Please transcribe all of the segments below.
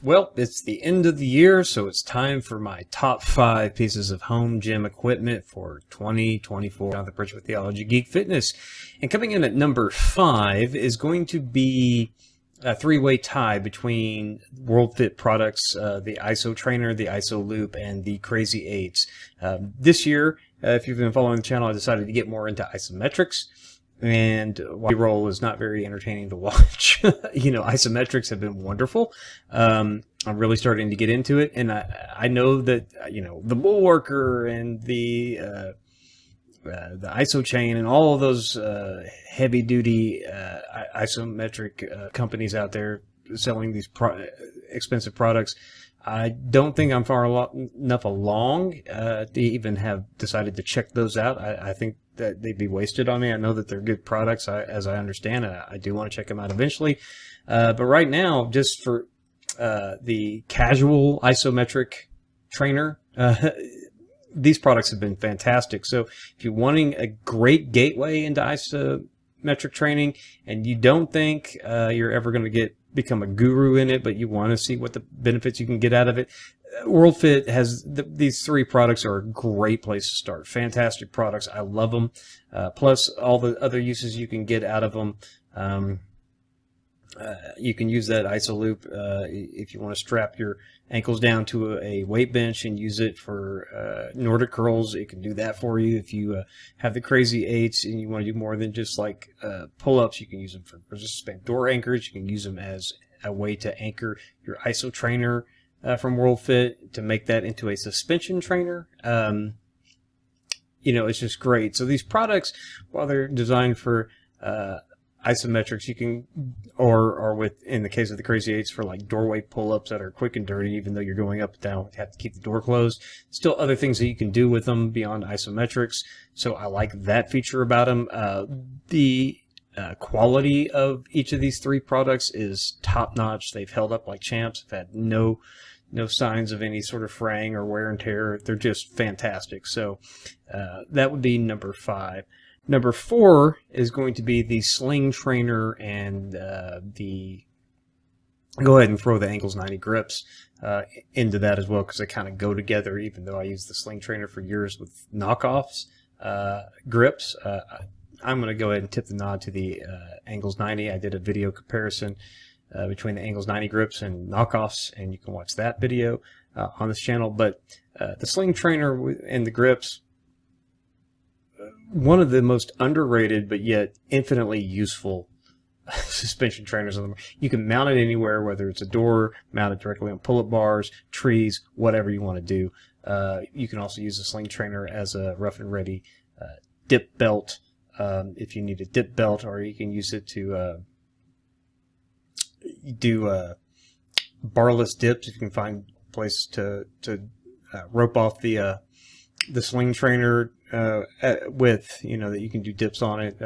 Well, it's the end of the year, so it's time for my top 5 pieces of home gym equipment for 2024 on the Bridge with Theology, Geek, Fitness. And coming in at number 5 is going to be a three-way tie between WorldFit products, the ISO Trainer, the ISO Loop, and the Crazy 8s. This year, if you've been following the channel, I decided to get more into isometrics. And while roll is not very entertaining to watch, isometrics have been wonderful. I'm really starting to get into it, and I know that the Bullworker and the ISO chain and all of those heavy duty isometric companies out there selling these expensive products. I don't think I'm enough along to even have decided to check those out. I think that they'd be wasted on me. I know that they're good products, as I understand it. I do want to check them out eventually. But right now, just for the casual isometric trainer, these products have been fantastic. So if you're wanting a great gateway into isometric training and you don't think you're ever going to become a guru in it, but you want to see what the benefits you can get out of it, WorldFit has these 3 products are a great place to start. Fantastic products. I love them. Plus all the other uses you can get out of them. You can use that ISO loop if you want to strap your ankles down to a weight bench and use it for Nordic curls. It can do that for you. If you have the Crazy 8s and you want to do more than just like pull-ups, you can use them for resistant door anchors. You can use them as a way to anchor your ISO trainer from WorldFit to make that into a suspension trainer. It's just great. So these products, while they're designed for isometrics, you can, or with, in the case of the Crazy 8s, for like doorway pull-ups that are quick and dirty, even though you're going up and down, you have to keep the door closed. Still other things that you can do with them beyond isometrics. So I like that feature about them. The quality of each of these 3 products is top-notch. They've held up like champs. I've had no signs of any sort of fraying or wear and tear. They're just fantastic. So that would be number 5. Number 4 is going to be the Sling Trainer and go ahead and throw the Angles 90 grips into that as well, because they kind of go together, even though I used the Sling Trainer for years with knockoffs grips. I'm going to go ahead and tip the nod to the Angles 90. I did a video comparison between the Angles 90 grips and knockoffs, and you can watch that video on this channel. But the Sling Trainer and the grips, one of the most underrated but yet infinitely useful suspension trainers on the market. You can mount it anywhere, whether it's a door, mount it directly on pull-up bars, trees, whatever you want to do. You can also use the Sling Trainer as a rough and ready dip belt if you need a dip belt, or you can use it to do barless dips if you can find a place to rope off the Sling Trainer with, that you can do dips on it.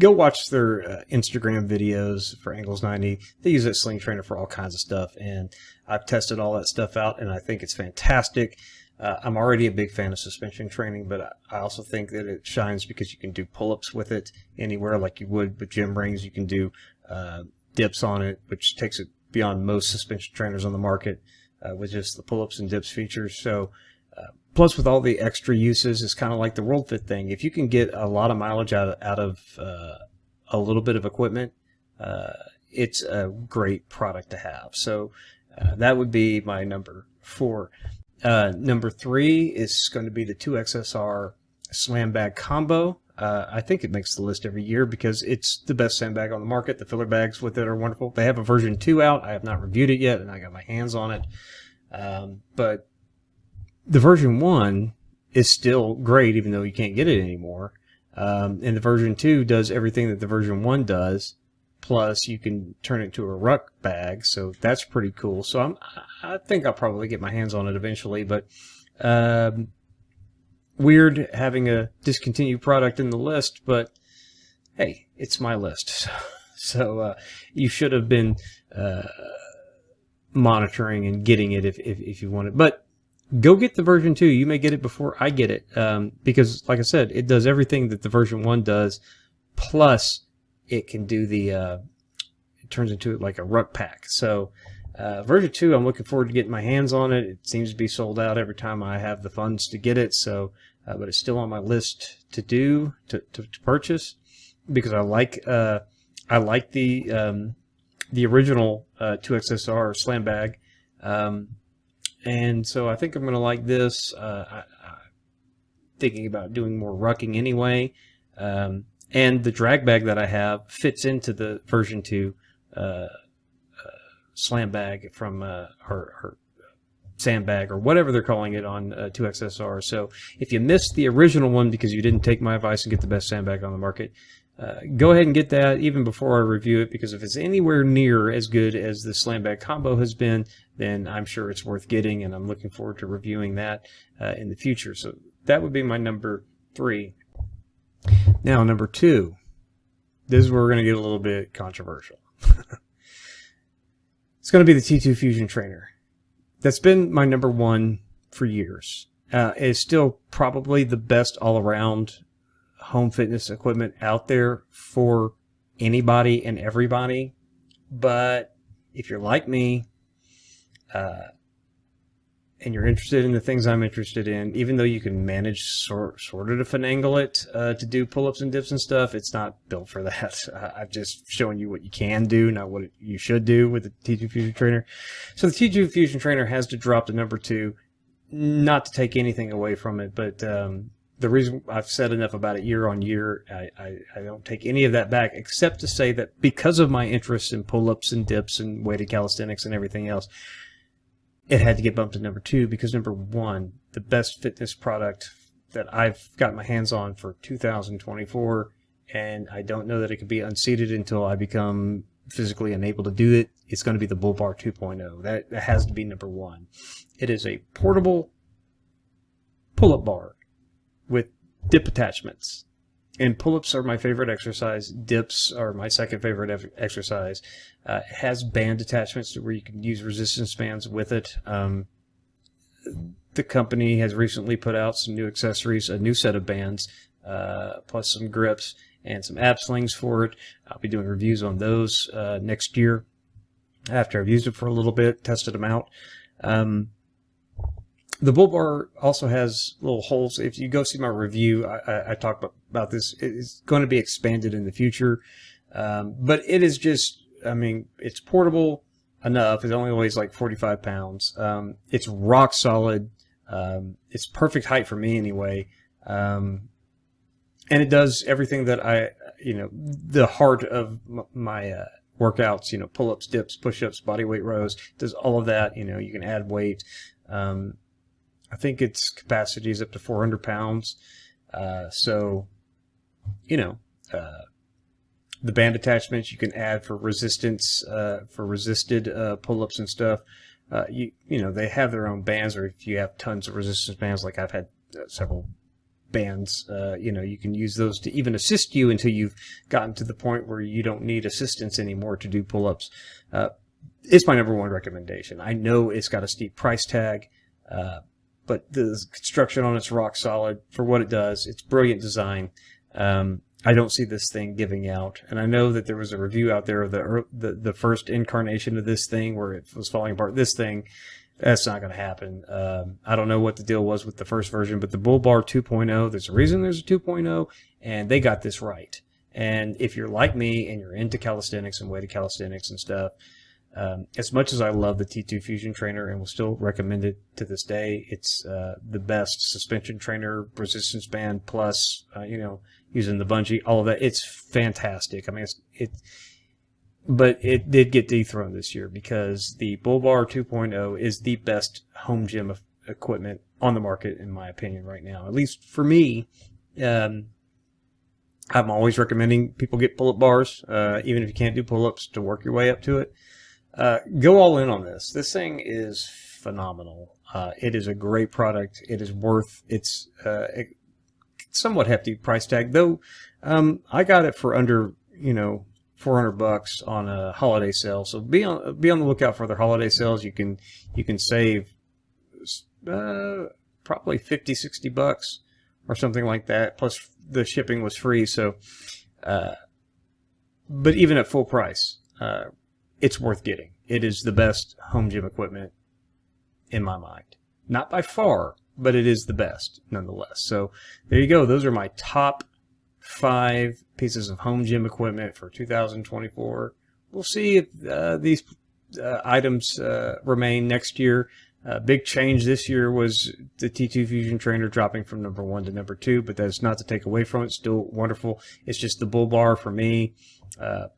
Go watch their Instagram videos for Angles 90. They use that Sling Trainer for all kinds of stuff, and I've tested all that stuff out, and I think it's fantastic. I'm already a big fan of suspension training, but I also think that it shines because you can do pull-ups with it anywhere like you would with gym rings. You can do dips on it, which takes it beyond most suspension trainers on the market with just the pull-ups and dips features. So plus, with all the extra uses, it's kind of like the WorldFit thing. If you can get a lot of mileage out of a little bit of equipment, it's a great product to have. So that would be my number 4. Number 3 is going to be the 2XSR Slam Bag Combo. I think it makes the list every year because it's the best sandbag on the market. The filler bags with it are wonderful. They have a version 2 out. I have not reviewed it yet, and I got my hands on it. But the version 1 is still great, even though you can't get it anymore. And the version 2 does everything that the version 1 does. Plus, you can turn it into a ruck bag, so that's pretty cool. So I think I'll probably get my hands on it eventually. But weird having a discontinued product in the list, but hey, it's my list. So you should have been monitoring and getting it if you want it. But go get the version 2. You may get it before I get it, because, like I said, it does everything that the version 1 does, plus it can do the, it turns into like a ruck pack. So Version 2, I'm looking forward to getting my hands on it. It seems to be sold out every time I have the funds to get it, so but it's still on my list to purchase, because I like the original 2XSR slam bag, and so I think I'm going to like this. I'm thinking about doing more rucking anyway, and the drag bag that I have fits into the version 2 slam bag from her sandbag, or whatever they're calling it on 2XSR. So if you missed the original one because you didn't take my advice and get the best sandbag on the market, go ahead and get that even before I review it, because if it's anywhere near as good as the slam bag combo has been, then I'm sure it's worth getting, and I'm looking forward to reviewing that in the future. So that would be my number 3. Now, number 2. This is where we're going to get a little bit controversial. It's going to be the T2 Fusion Trainer. That's been my number 1 for years. It's still probably the best all-around home fitness equipment out there for anybody and everybody. But if you're like me, and you're interested in the things I'm interested in, even though you can manage sort of to finagle it to do pull-ups and dips and stuff, it's not built for that. I've just shown you what you can do, not what you should do with the T2 Fusion Trainer. So the T2 Fusion Trainer has to drop to number 2, not to take anything away from it, but the reason I've said enough about it year on year, I don't take any of that back, except to say that because of my interest in pull-ups and dips and weighted calisthenics and everything else, it had to get bumped to number 2, because number 1, the best fitness product that I've got my hands on for 2024, and I don't know that it could be unseated until I become physically unable to do it, it's going to be the Bullbar 2.0. That has to be number 1. It is a portable pull-up bar with dip attachments. And pull-ups are my favorite exercise. Dips are my second favorite exercise. It has band attachments where you can use resistance bands with it. The company has recently put out some new accessories, a new set of bands, plus some grips and some ab slings for it. I'll be doing reviews on those next year after I've used it for a little bit, tested them out. The Bullbar also has little holes. If you go see my review, I talk about this. It's going to be expanded in the future. But it is just, I mean, it's portable enough. It only weighs like 45 pounds. It's rock solid. It's perfect height for me anyway. And it does everything that the heart of my workouts, pull-ups, dips, push-ups, body weight rows, does all of that. You can add weight. I think its capacity is up to 400 pounds. The band attachments you can add for resistance, for resisted pull-ups and stuff. They have their own bands, or if you have tons of resistance bands, like I've had several bands, you can use those to even assist you until you've gotten to the point where you don't need assistance anymore to do pull-ups. It's my number 1 recommendation. I know it's got a steep price tag, but the construction on it's rock solid for what it does. It's brilliant design. I don't see this thing giving out. And I know that there was a review out there of the first incarnation of this thing where it was falling apart. This thing, that's not going to happen. I don't know what the deal was with the first version, but the Bullbar 2.0, there's a reason there's a 2.0, and they got this right. And if you're like me and you're into calisthenics and weighted calisthenics and stuff, as much as I love the T2 Fusion Trainer and will still recommend it to this day, it's the best suspension trainer, resistance band, plus using the bungee, all of that. It's fantastic. I mean, but it did get dethroned this year because the Bullbar 2.0 is the best home gym equipment on the market, in my opinion, right now. At least for me, I'm always recommending people get pull-up bars, even if you can't do pull-ups, to work your way up to it. Go all in on this. This thing is phenomenal. It is a great product. It is worth its somewhat hefty price tag, though. I got it for under $400 on a holiday sale. So be on the lookout for their holiday sales. You can save probably $50-$60 or something like that. Plus the shipping was free. So, but even at full price. it's worth getting. It is the best home gym equipment in my mind. Not by far, but it is the best nonetheless. So there you go. Those are my top 5 pieces of home gym equipment for 2024. We'll see if these items remain next year. Big change this year was the T2 Fusion Trainer dropping from number 1 to number 2, but that's not to take away from it. Still wonderful. It's just the Bullbar for me,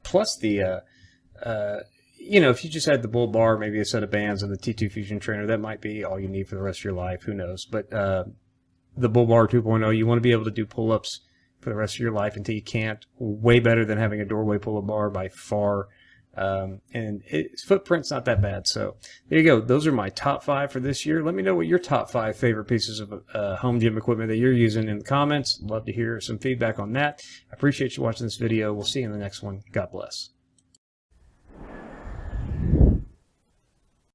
plus the if you just had the Bullbar, maybe a set of bands and the T2 Fusion Trainer, that might be all you need for the rest of your life. Who knows? But the Bullbar 2.0, you want to be able to do pull-ups for the rest of your life until you can't. Way better than having a doorway pull-up bar by far. And its footprint's not that bad. So there you go. Those are my top 5 for this year. Let me know what your top 5 favorite pieces of home gym equipment that you're using in the comments. Love to hear some feedback on that. I appreciate you watching this video. We'll see you in the next one. God bless.